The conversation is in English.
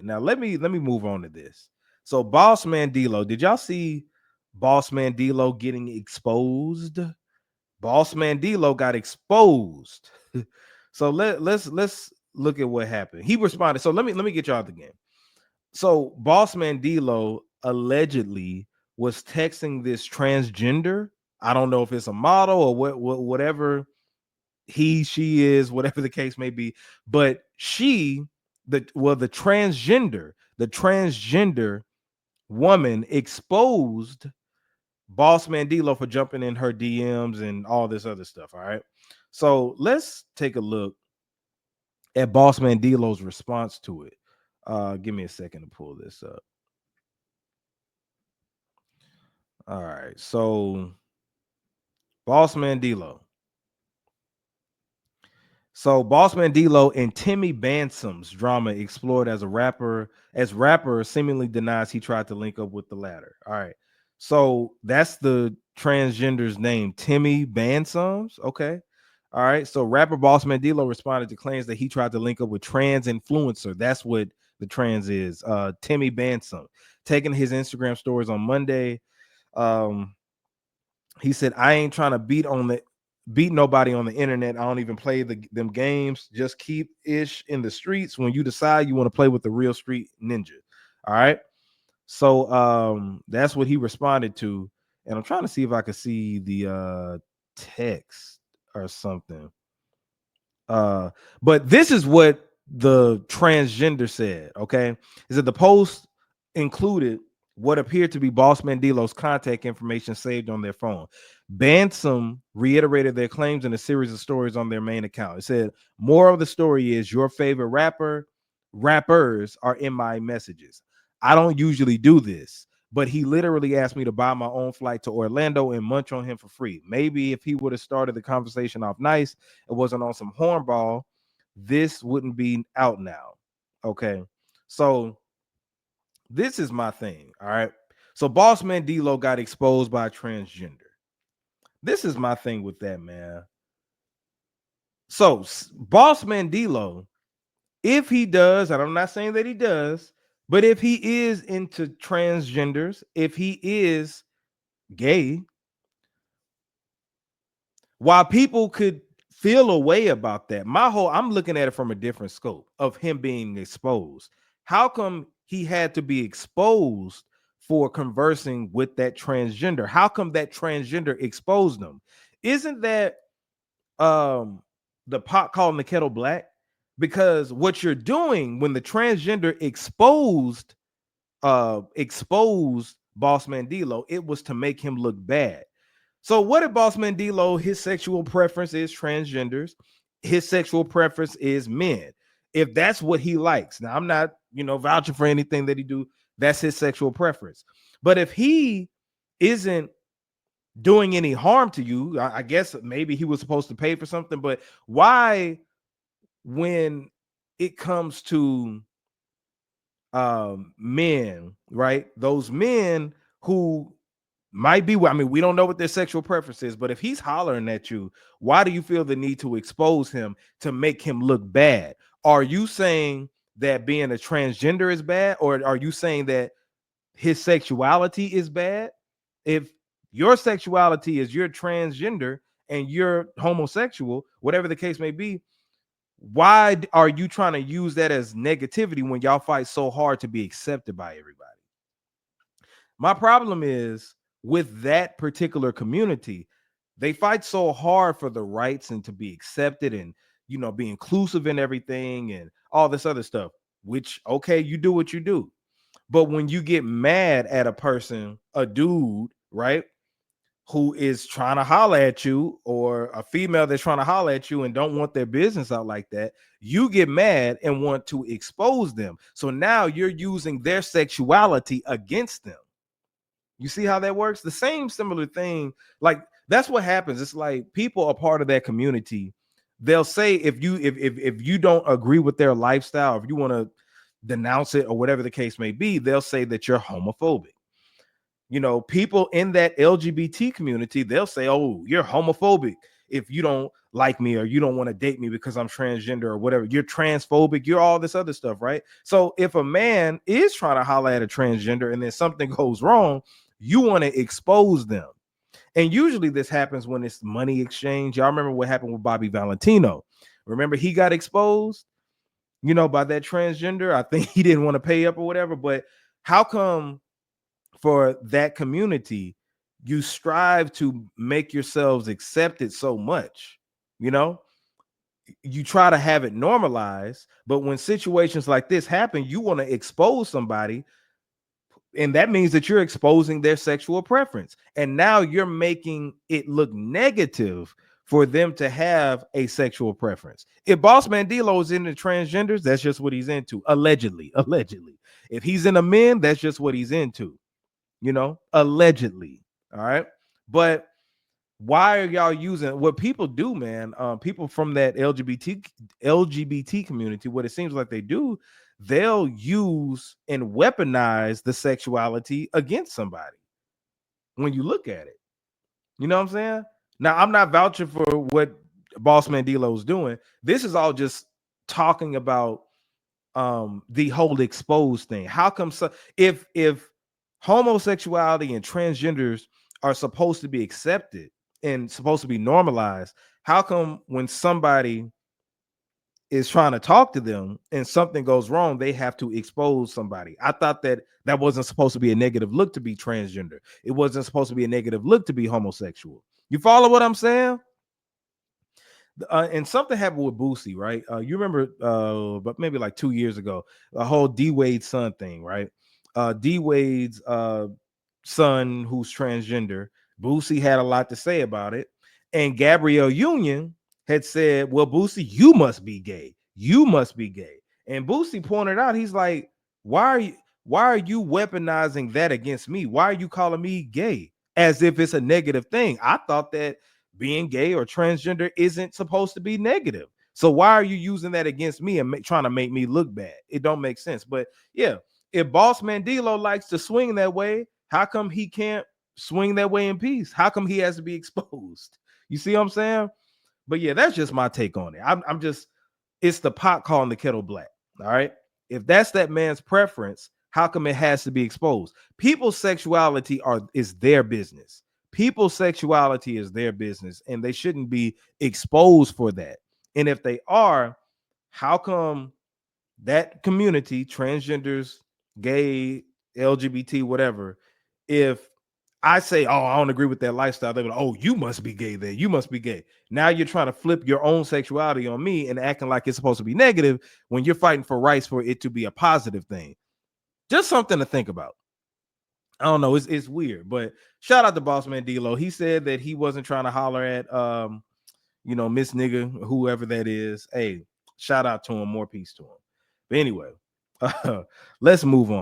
Now let me move on to this. So BossMan DLow, did y'all see BossMan DLow getting exposed? BossMan DLow got exposed. So let's look at what happened. He responded. So let me get y'all the game. So BossMan DLow allegedly was texting this transgender. I don't know if it's a model or whatever she is, whatever the case may be, but the transgender woman exposed BossMan DLow for jumping in her DMs and all this other stuff. All right. So let's take a look at BossMan DLow's response to it. Give me a second to pull this up. All right. So BossMan DLow. So BossMan DLow and Timmy Bandsome's drama explored as rapper seemingly denies he tried to link up with the latter. All right. So that's the transgender's name, Timmy Bandsome's. Okay. All right. So rapper BossMan DLow responded to claims that he tried to link up with trans influencer. That's what the trans is. Timmy Bandsome. Taking his Instagram stories on Monday. He said, I ain't trying to beat nobody on the internet. I don't even play them games. Just keep ish in the streets when you decide you want to play with the real street ninja. All right. So that's what he responded to. And I'm trying to see if I could see the text or something. But this is what the transgender said. Okay. Is that the post included what appeared to be BossMan DLow's contact information saved on their phone. Bandsome reiterated their claims in a series of stories on their main account. It said, more of the story is your favorite rappers are in my messages. I don't usually do this, but he literally asked me to buy my own flight to Orlando and munch on him for free. Maybe if he would have started the conversation off nice, it wasn't on some hornball, this wouldn't be out now. Okay. So this is my thing. All right. So BossMan DLow got exposed by a transgender. This is my thing with that, man. So BossMan DLow, if he does, and I'm not saying that he does, but if he is into transgenders, if he is gay, while people could feel a way about that, I'm looking at it from a different scope of him being exposed. How come he had to be exposed for conversing with that transgender? How come that transgender exposed them? Isn't that the pot calling the kettle black? Because what you're doing when the transgender exposed BossMan DLow, it was to make him look bad. So what if BossMan DLow, his sexual preference is transgenders, his sexual preference is men? If that's what he likes, now I'm not, vouching for anything that he do. That's his sexual preference. But if he isn't doing any harm to you, I guess maybe he was supposed to pay for something. But why, when it comes to men, right? Those men who might be, we don't know what their sexual preference is, but if he's hollering at you, why do you feel the need to expose him to make him look bad? Are you saying that being a transgender is bad, or are you saying that his sexuality is bad? If your sexuality is you're transgender and you're homosexual, whatever the case may be, why are you trying to use that as negativity when y'all fight so hard to be accepted by everybody? My problem is with that particular community, they fight so hard for the rights and to be accepted and, be inclusive in everything and all this other stuff, which, okay, you do what you do. But when you get mad at a person, a dude, right, who is trying to holler at you, or a female that's trying to holler at you and don't want their business out like that, you get mad and want to expose them. So now you're using their sexuality against them. You see how that works? The same similar thing. Like, that's what happens. It's like people are part of that community. They'll say if you don't agree with their lifestyle, if you want to denounce it or whatever the case may be, they'll say that you're homophobic. People in that LGBT community, they'll say, oh, you're homophobic if you don't like me or you don't want to date me because I'm transgender or whatever. You're transphobic. You're all this other stuff, right? So if a man is trying to holler at a transgender and then something goes wrong, you want to expose them. And usually this happens when it's money exchange. Y'all remember what happened with Bobby Valentino? Remember he got exposed, by that transgender. I think he didn't want to pay up or whatever. But how come for that community you strive to make yourselves accepted so much? You try to have it normalized, but when situations like this happen, you want to expose somebody, and that means that you're exposing their sexual preference, and now you're making it look negative for them to have a sexual preference. If BossMan DLow is into transgenders, that's just what he's into. Allegedly. If he's into men, that's just what he's into, allegedly. All right. But why are y'all using what people do, man? People from that LGBT community, what it seems like they do, they'll use and weaponize the sexuality against somebody when you look at it. You know what I'm saying? Now, I'm not vouching for what BossMan DLow is doing. This is all just talking about the whole exposed thing. How come if homosexuality and transgenders are supposed to be accepted and supposed to be normalized, how come when somebody is trying to talk to them and something goes wrong, they have to expose somebody? I thought that wasn't supposed to be a negative look to be transgender. It wasn't supposed to be a negative look to be homosexual. You follow what I'm saying? And something happened with Boosie, right? You remember, but maybe like 2 years ago, the whole D Wade's son thing, right? D Wade's son, who's transgender, Boosie had a lot to say about it, and Gabrielle Union had said, "Well, Boosie, you must be gay. You must be gay." And Boosie pointed out, he's like, "Why are you weaponizing that against me? Why are you calling me gay as if it's a negative thing? I thought that being gay or transgender isn't supposed to be negative. So why are you using that against me and trying to make me look bad? It don't make sense." But yeah, if BossMan DLow likes to swing that way, how come he can't swing that way in peace? How come he has to be exposed? You see what I'm saying? But yeah, that's just my take on it. I'm just, it's the pot calling the kettle black. All right. If that's that man's preference, how come it has to be exposed? People's sexuality is their business. People's sexuality is their business, and they shouldn't be exposed for that. And if they are, how come that community, transgenders, gay, LGBT, whatever, if I say, "Oh, I don't agree with that lifestyle," they're like, "Oh, you must be gay then. You must be gay." Now you're trying to flip your own sexuality on me and acting like it's supposed to be negative when you're fighting for rights for it to be a positive thing. Just something to think about. I don't know. It's weird, but shout out to BossMan DLow. He said that he wasn't trying to holler at Miss Nigga, whoever that is. Hey, shout out to him. More peace to him. But anyway, let's move on.